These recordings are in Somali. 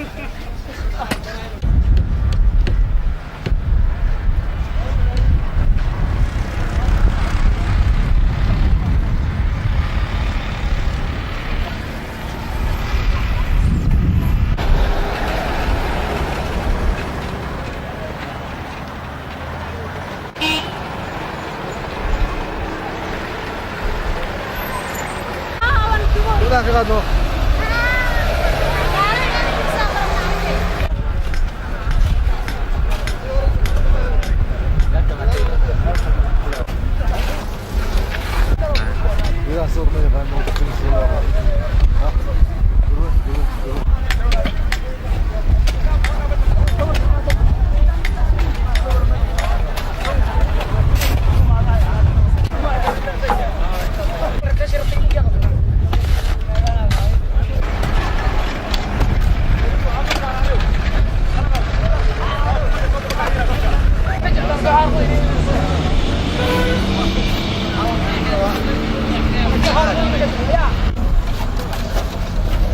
Gracias. Biraz sormaya ben de orada konuşuyorlar. Durun.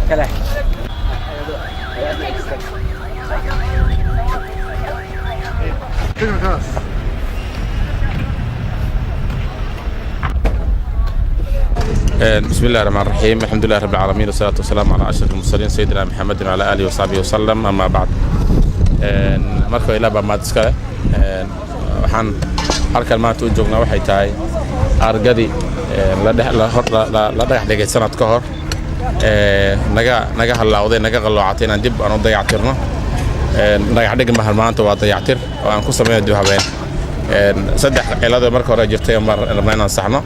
Gel. بسم الله الرحمن الرحيم الحمد لله رب العالمين والصلاة والسلام على أشرف المرسلين سيدنا محمد وعلى آله وصحبه وسلم أما بعد marka ilaaba maad iskale waxaan halkan maanta u joognaa waxay tahay argadii la dhagax dhigay sanad ka hor naga halawday naga qalloocatay inaan dib aan u dayactirno dhagax dhig mahal maanta waa dayactir oo aan ku sameeyo dib habeen saddex ciladoo marka hore jirtay rabnaa inaan saxno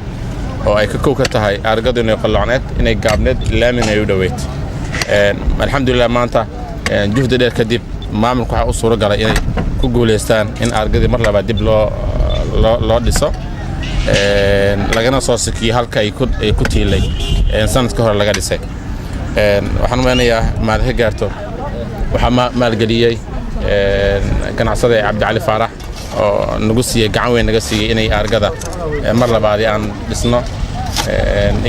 oo ay ka kow ka tahay argadu inay qalloocneed inay gaabneed laamin ay u dhaweyd alxamdulilah maanta juhdi dheer kadib maamulku waxa u suuro galay inay ku guuleystaan in argadii mar labaad dib loo dhiso lagana soo sikiyo halka ay ku tiilay sanadka hore laga dhisay waxaan u meenayaa maad ka gaarto waxaa maalgeliyey ganacsade Cabdi Cali Faarax oo nagu siiyey gacan weyn naga siiyey inay argada mar labaad aan dhisno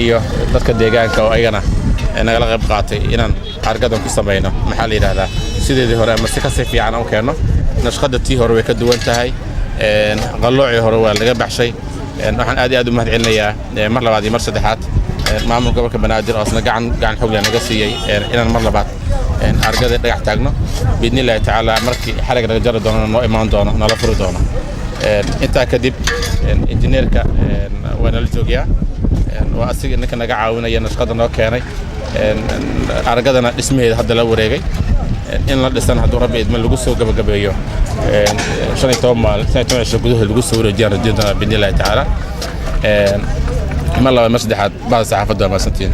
iyo dadka deegaanka oo ayagana nagala qayb qaatay inaan argadan ku sameeyno maxaa la yiraahdaa sideedii hore ama si ka sii fiican u keeno nashqada tii hore way ka duwan tahay qalloocii hore waa laga baxshay waxaan aad u mahadcelinayaa mar labaad iyo mar saddexaad maamulka gobolka Banaadir oo asna gacan xoog leh naga siiyey inaan mar labaad argada dhagax taagno biidnillaahi tacaala markii xariga laga jari doono noo imaan doono nala furi doono intaa kadib injineerka waa nala joogiyaa waa asiga ninka naga caawinaya nashqada noo keenay argadana dhismaheeda hadda la wareegay in la dhisan hadduu rabbi idma lagu soo gabagabeeyo 15 maalin 15 cisho gudahood lagu soo wareejiyaan rajadana biidnillaahi tacaala mar labaad mar saddexaad baad saxaafadda maasantiin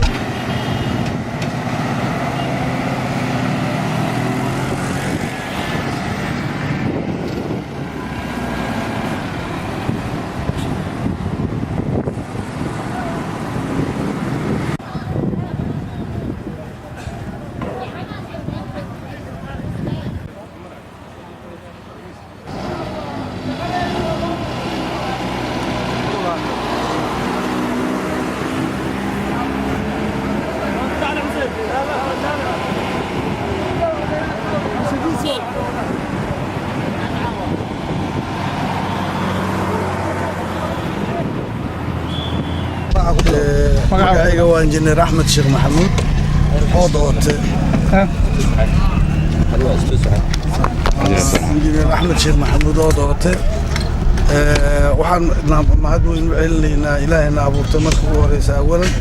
magacayga waa injineer Axmed Sheekh Maxamuud oo doortay injineer Axmed Sheekh Maxamuud oo doortay waxaan mahad weyn u celinaynaa ilaahayna abuurtay marka ugu horeysa awalan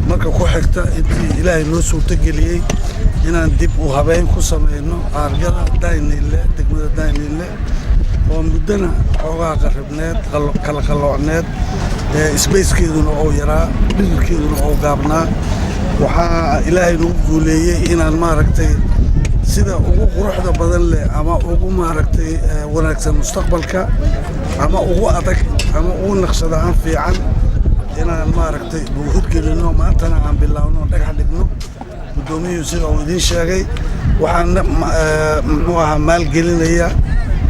marka ku xigta intii ilaahay noo suurtageliyey inaan dib u habeyn ku sameyno argada Daynile degmada Daynile oo muddana xoogaa qaribneed kala qalloocneed isbeyskeeduna oo yaraa dhirkeeduna oo gaabnaa waxaa ilaahay nagu guuleeyey inaan maaragtay sida ugu quruxda badan leh ama ugu maaragtay wanaagsan mustaqbalka ama ugu adag ama ugu naqshadaan fiican inaan maaragtay buuxidgelino maantana aan bilaawno dhagax dhigno gudoomiyuhu sida uu idin sheegay waxaan muxuu ahaa maalgelinaya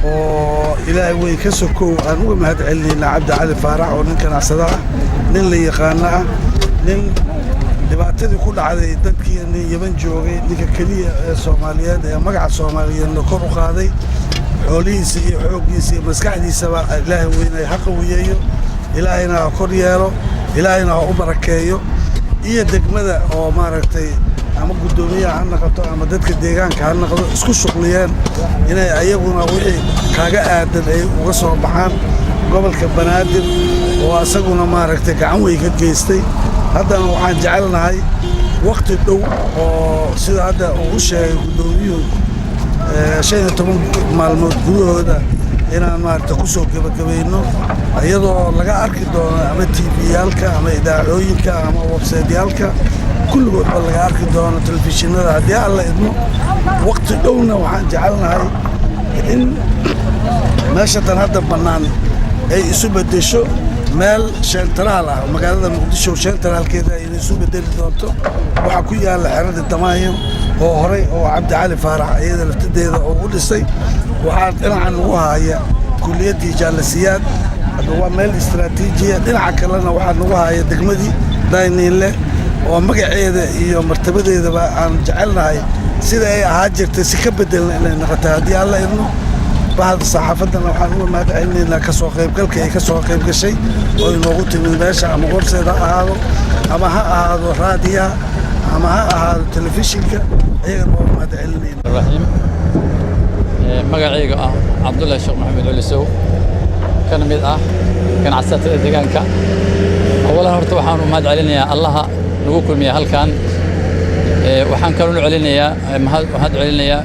oo ilaahay way ka sokow aan uga mahad celinayna Cabdi Cali Faarax oo nin ganacsada ah nin la yaqaan ah nin dhibaatadii ku dhacday dadkii Yaman joogay ninka kaliya ee Soomaaliyeed ee magaca Soomaaliyeedna kor u qaaday xoolihiisa iyo xooggiisa iyo maskaxdiisaba Ilaahay weynay xaq u yeeyo ilaahayna ha kor yeelo ilaahayna ha u barakeeyo iyo degmada oo maaragtay ama gudoomiyaha ha noqoto ama dadka deegaanka ha noqdo isku shuqliyeen inay ayaguna wixii kaaga aadan ay uga soo baxaan gobolka Banaadir oo asaguna maaragtay gacan weyn ka geystay haddana waxaan jecelnahay waqti dhow oo sida hadda uu sheegay gudoomiyuhu 15 maalmood gudahooda inaan maaragtay ku soo gabagabayno iyadoo laga arki doono ama TV-yaalka ama idaacooyinka ama website-yaalka kulligood laga arki doono telefishinada haddii alla idmo waqti dhowna waxaan jecelnahay in meesha tan hadda bannaan ay isu bedesho meel central ah magaalada Muqdisho centralkeeda ay isu bedeli doonto waxa ku yaala xerada Damaayo oo horey oo Cabdi Cali Faarax iyada laftadeeda oo u dhisay waxaan dhinacan ugu haya kulliyadii jaalasiyaad waa meel istiraatiijiya dhinaca kalena waxaan ugu haya degmadii Daynile oo magaceeda iyo martabadeedaba aan jecelnahay sida ay ahaa jirtay si ka bedelna inay noqoto haddii alla idmo بعد صحافتنا waxaan uga mahadcelinaynaa ka soo qaybgalka ay ka soo qayb gashay oo inoogu timid meesha ama qorseeda ahaado ama ha ahaado raadiya ama ha ahaado telefishinka ayagana waa mahadcelinaynaa rahiim magacayga ah Cabdullaahi Sheekh Maxamed Culisow kana mid ah ganacsatada deegaanka awalaha horta waxaan u mahadcelinayaa allaha nagu kulmiya halkan waxaan kaloo mahadcelinayaa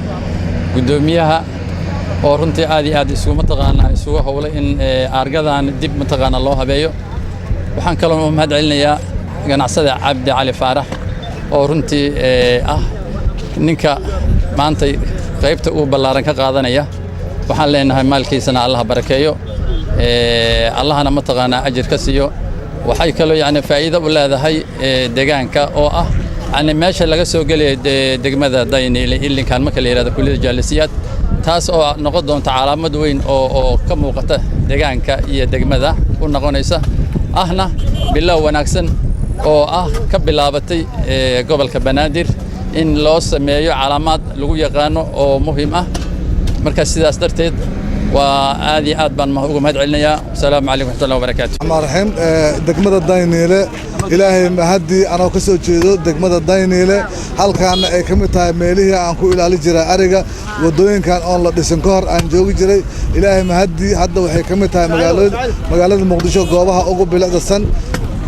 gudoomiyaha oo runtii aad isugu mataqaana isugu howlay in argadan dib mataqaana loo habeeyo waxaan kaloo mahadcelinayaa ganacsada Cabdi Cali Faarax oo runtii ah ninka maanta qaybta uu ballaaran ka qaadanaya waxaan leenahay maalkiisana Allah barakeeyo Allahna mataqaana ajir ka siiyo waxay kaloo yaani faa'iido u leedahay deegaanka oo ah aan meesha laga soo galay degmada Daynile ilinkan marka la yiraahdo kulliyada jaalisiyaad taas oo noqon doonta calaamad weyn oo ka muuqata deegaanka iyo degmada u noqonaysa ahna bilow wanaagsan oo ah ka bilaabatay gobolka Banaadir in loo sameeyo calaamad lagu yaqaano oo muhiim ah marka sidaas darteed waa aad baan ugu mahadcelinayaa assalaamu calaykum warahmatullahi wabarakaatuh marxam degmada Daynile ilaahay mahadi anoo ka soo jeedo degmada Daynile halkaan ay kamid tahay meelihii aan ku ilaali jiray ariga wadooyinkan oo la dhisan ka hor aan joogi jiray ilaahay mahadi hadda waxay kamid tahay magaalada Muqdisho goobaha ugu bilicsan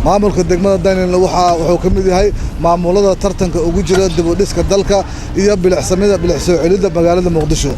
maamulka degmada Daynile wuxuu kamid yahay maamulada tartanka ugu jira dib u dhiska dalka iyo bilic soo celida magaalada Muqdisho